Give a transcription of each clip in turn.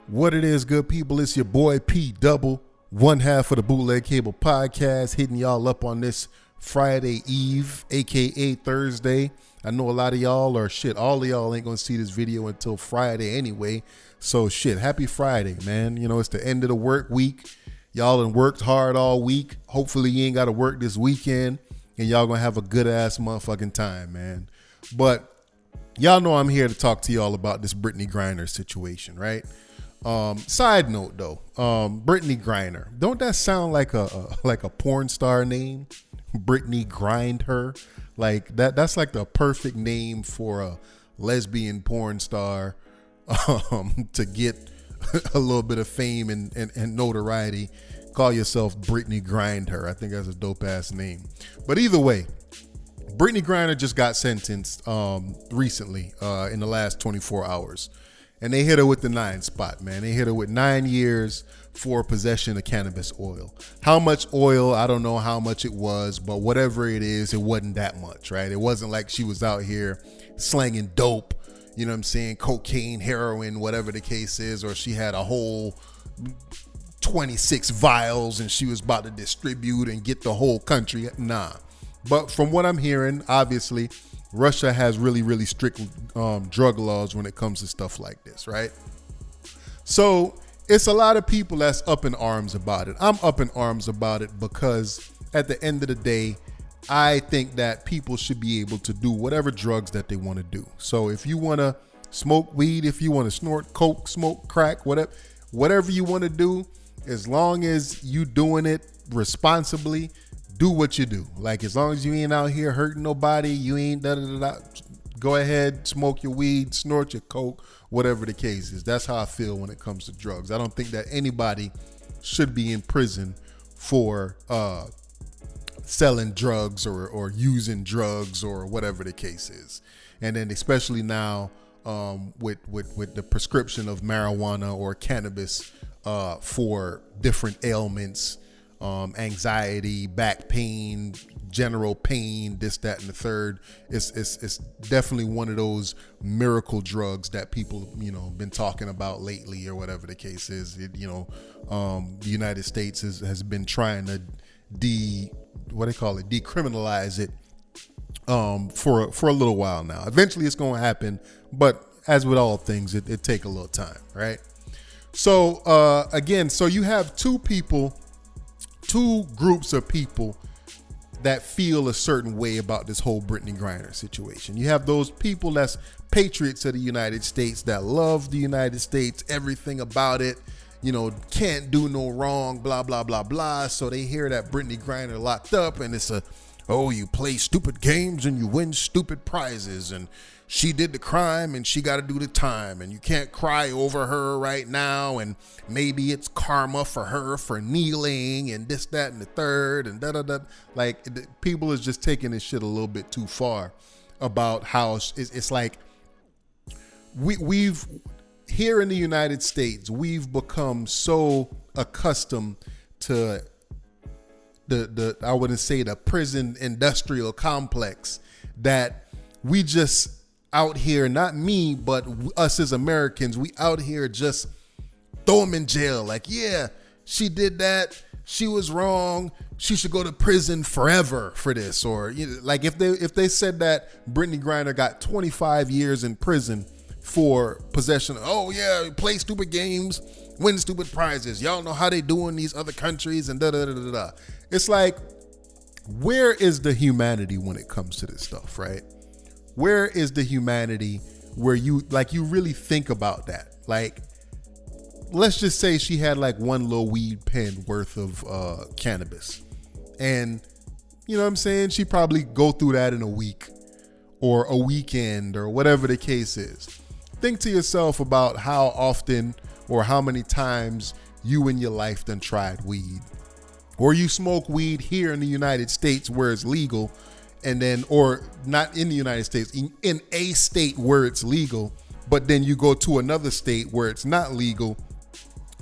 What it is, good people, it's your boy P Double, one half of the Bootleg Cable Podcast, hitting y'all up on this Friday Eve, aka Thursday. I know a lot of y'all, or shit, all of y'all ain't gonna see this video until Friday anyway. So shit, happy Friday, man. You know, it's the end of the work week. Y'all done worked hard all week. Hopefully you ain't gotta work this weekend, and y'all gonna have a good ass motherfucking time, man. But y'all know I'm here to talk to y'all about this Brittney Griner situation, right? Side note though, Brittney Griner, don't that sound like a porn star name? Brittney Griner, like that's like the perfect name for a lesbian porn star, to get a little bit of fame and notoriety. Call yourself Brittney Griner. I think that's a dope ass name. But either way, Brittney Griner just got sentenced recently in the last 24 hours. And they hit her with the 9 spot, man. They hit her with 9 years for possession of cannabis oil. How much oil? I don't know how much it was, but whatever it is, it wasn't that much, right? It wasn't like she was out here slanging dope, you know what I'm saying? Cocaine, heroin, whatever the case is, or she had a whole 26 vials and she was about to distribute and get the whole country. Nah. But from what I'm hearing, obviously, Russia has really, really strict drug laws when it comes to stuff like this, right? So it's a lot of people that's up in arms about it. I'm up in arms about it because at the end of the day, I think that people should be able to do whatever drugs that they want to do. So if you want to smoke weed, if you want to snort coke, smoke crack, whatever you want to do, as long as you doing it responsibly, do what you do. Like, as long as you ain't out here hurting nobody, you ain't go ahead, smoke your weed, snort your coke, whatever the case is. That's how I feel when it comes to drugs. I don't think that anybody should be in prison for selling drugs or using drugs or whatever the case is. And then especially now with the prescription of marijuana or cannabis for different ailments, anxiety, back pain, general pain, this, that, and the third. It's definitely one of those miracle drugs that people, been talking about lately or whatever the case is. The United States has been trying to decriminalize it for a little while now. Eventually it's going to happen, but as with all things, it take a little time, right? So again, so you have two groups of people that feel a certain way about this whole Brittney Griner situation. You have those people that's patriots of the United States that love the United States, everything about it, can't do no wrong, blah, blah, blah, blah. So they hear that Brittney Griner locked up and it's you play stupid games and you win stupid prizes and she did the crime and she got to do the time and you can't cry over her right now and maybe it's karma for her for kneeling and this, that, and the third and da-da-da. Like, people is just taking this shit a little bit too far about how it's like we've here in the United States, we've become so accustomed to I wouldn't say the prison industrial complex that we just out here, not me, but us as Americans, we out here just throw them in jail. Like, yeah, she did that. She was wrong. She should go to prison forever for this. Or like if they said that Brittney Griner got 25 years in prison for possession. Oh yeah, play stupid games, win stupid prizes. Y'all know how they do in these other countries and da da da da da. It's like, where is the humanity when it comes to this stuff, right? Where is the humanity where you really think about that? Like, let's just say she had like one little weed pen worth of cannabis. And, you know what I'm saying? She probably go through that in a week or a weekend or whatever the case is. Think to yourself about how often or how many times you in your life done tried weed. Or you smoke weed here in the United States where it's legal, and then, or not in the United States, in a state where it's legal, but then you go to another state where it's not legal,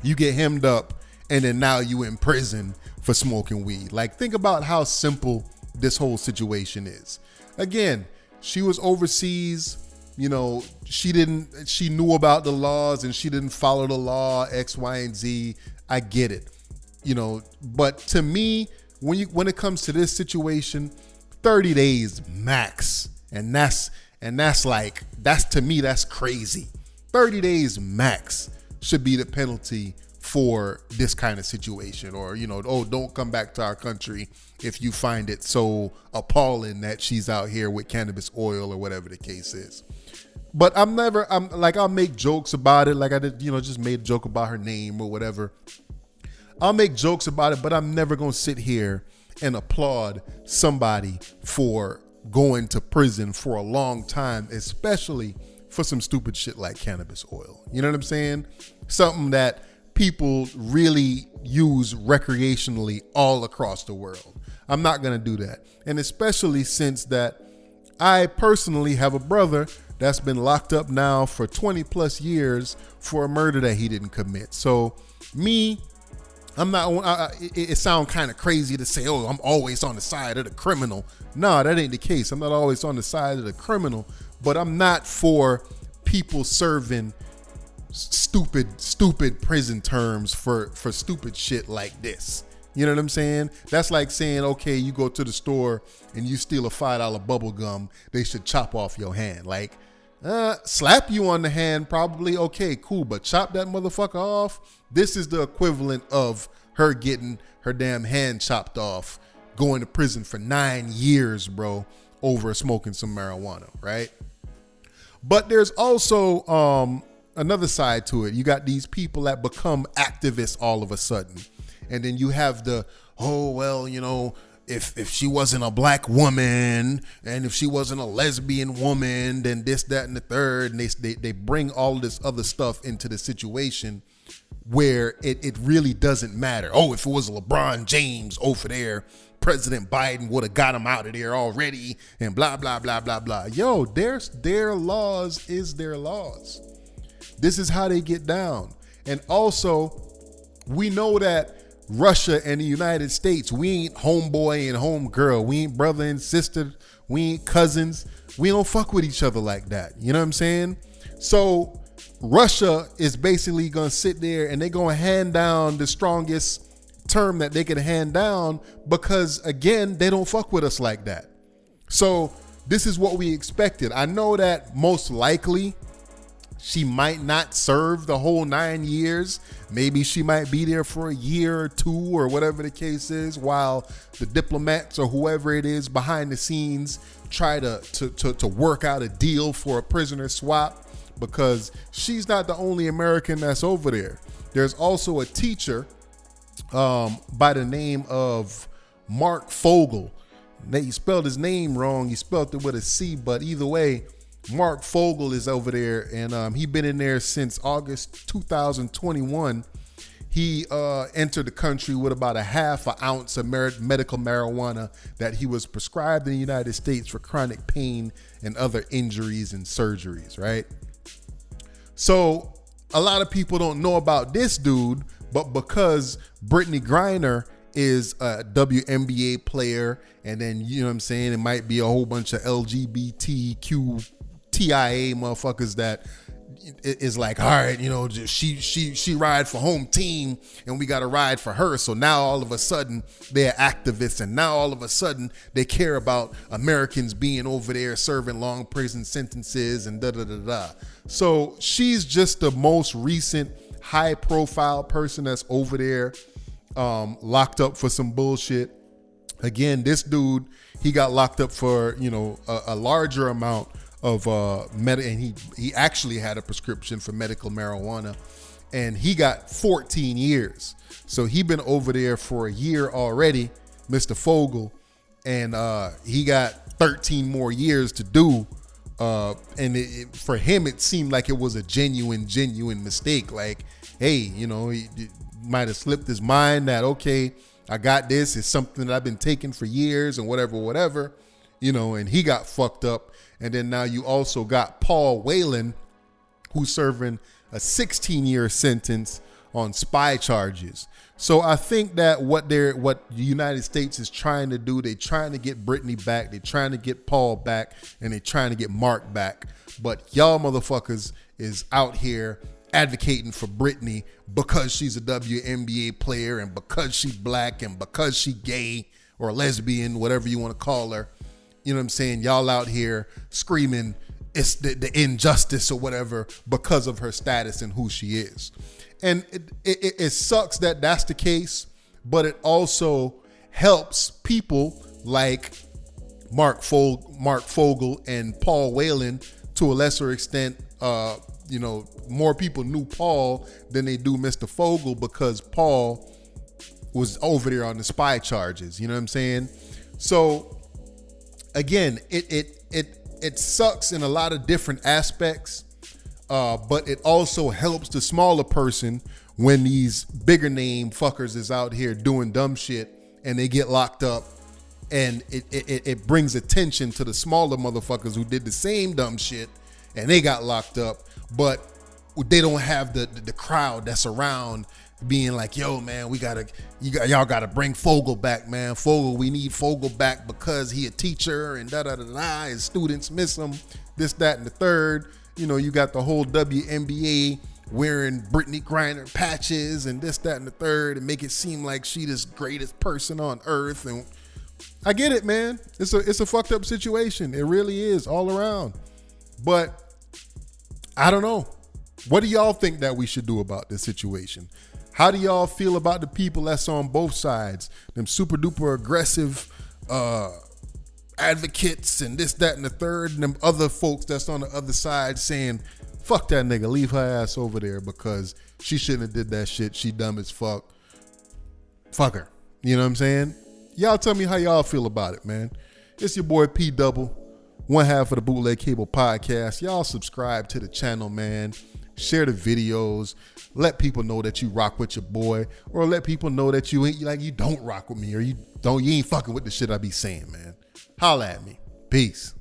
you get hemmed up, and then now you in prison for smoking weed. Like, think about how simple this whole situation is. Again, she was overseas she knew about the laws and she didn't follow the law, X, Y, and Z. I get it. But to me, when it comes to this situation, 30 days max. And that's to me, that's crazy. 30 days max should be the penalty for this kind of situation. Or, don't come back to our country if you find it so appalling that she's out here with cannabis oil or whatever the case is. But I'll make jokes about it. Like I did, just made a joke about her name or whatever. I'll make jokes about it, but I'm never going to sit here and applaud somebody for going to prison for a long time, especially for some stupid shit like cannabis oil. You know what I'm saying? Something that people really use recreationally all across the world. I'm not going to do that. And especially since that I personally have a brother that's been locked up now for 20 plus years for a murder that he didn't commit. So I'm not, it sounds kind of crazy to say, I'm always on the side of the criminal. No, that ain't the case. I'm not always on the side of the criminal, but I'm not for people serving stupid prison terms for stupid shit like this. You know what I'm saying? That's like saying, okay, you go to the store and you steal a $5 bubble gum, they should chop off your hand. Like, slap you on the hand, probably. Okay, cool. But chop that motherfucker off. This is the equivalent of her getting her damn hand chopped off, going to prison for 9 years, bro, over smoking some marijuana, right? But there's also another side to it. You got these people that become activists all of a sudden. And then you have if she wasn't a black woman and if she wasn't a lesbian woman, then this, that, and the third. And they bring all this other stuff into the situation where it really doesn't matter. Oh, if it was LeBron James over there, President Biden would have got him out of there already and blah, blah, blah, blah, blah. Yo, their laws is their laws. This is how they get down. And also, we know that Russia and the United States, we ain't homeboy and homegirl. We ain't brother and sister. We ain't cousins. We don't fuck with each other like that. You know what I'm saying? So Russia is basically going to sit there and they're going to hand down the strongest term that they can hand down because, again, they don't fuck with us like that. So this is what we expected. I know that most likely she might not serve the whole 9 years. Maybe she might be there for a year or two or whatever the case is, while the diplomats or whoever it is behind the scenes try to work out a deal for a prisoner swap, because she's not the only American that's over there. There's also a teacher by the name of Mark Fogel. He spelled his name wrong. He spelled it with a C, but either way, Mark Fogel is over there, and he been in there since August 2021. He entered the country with about a half an ounce of medical marijuana that he was prescribed in the United States for chronic pain and other injuries and surgeries, right? So a lot of people don't know about this dude, but because Brittney Griner is a WNBA player, and then, you know what I'm saying, it might be a whole bunch of LGBTQ TIA motherfuckers that is like, all right, she ride for home team and we got to ride for her. So now all of a sudden they're activists, and now all of a sudden they care about Americans being over there serving long prison sentences and da-da-da-da. So she's just the most recent high profile person that's over there locked up for some bullshit. Again, this dude, he got locked up for, a larger amount of and he actually had a prescription for medical marijuana, and he got 14 years. So he been over there for a year already, Mr. Fogel, and he got 13 more years to do. And for him, it seemed like it was a genuine mistake. Like, hey, he might have slipped his mind that, okay, I got this. It's something that I've been taking for years and whatever, and he got fucked up. And then now you also got Paul Whelan, who's serving a 16-year sentence on spy charges. So I think that what the United States is trying to do, they're trying to get Brittney back, they're trying to get Paul back, and they're trying to get Mark back. But y'all motherfuckers is out here advocating for Brittney because she's a WNBA player and because she's black and because she gay or lesbian, whatever you want to call her. You know what I'm saying? Y'all out here screaming it's the injustice or whatever because of her status and who she is. And it sucks that that's the case, but it also helps people like Mark Fogel and Paul Whelan to a lesser extent. More people knew Paul than they do Mr. Fogel because Paul was over there on the spy charges. You know what I'm saying? So again, it sucks in a lot of different aspects. But it also helps the smaller person when these bigger name fuckers is out here doing dumb shit and they get locked up, and it brings attention to the smaller motherfuckers who did the same dumb shit and they got locked up, but they don't have the crowd that's around being like, yo man, y'all gotta bring Fogel back, man. We need Fogel back because he a teacher and da-da-da-da, his students miss him, this, that, and the third. You know, you got the whole WNBA wearing Brittney Griner patches and this, that, and the third, and make it seem like she the greatest person on earth. And I get it, man. It's a fucked up situation. It really is all around. But I don't know. What do y'all think that we should do about this situation? How do y'all feel about the people that's on both sides? Them super duper aggressive advocates and this, that, and the third, and them other folks that's on the other side saying, fuck that nigga, leave her ass over there because she shouldn't have did that shit. She dumb as fuck. Fuck her. You know what I'm saying? Y'all tell me how y'all feel about it, man. It's your boy P Double, one half of the Bootleg Cable Podcast. Y'all subscribe to the channel, man. Share the videos. Let people know that you rock with your boy, or let people know that you don't rock with me, or you ain't fucking with the shit I be saying, man. Holla at me. Peace.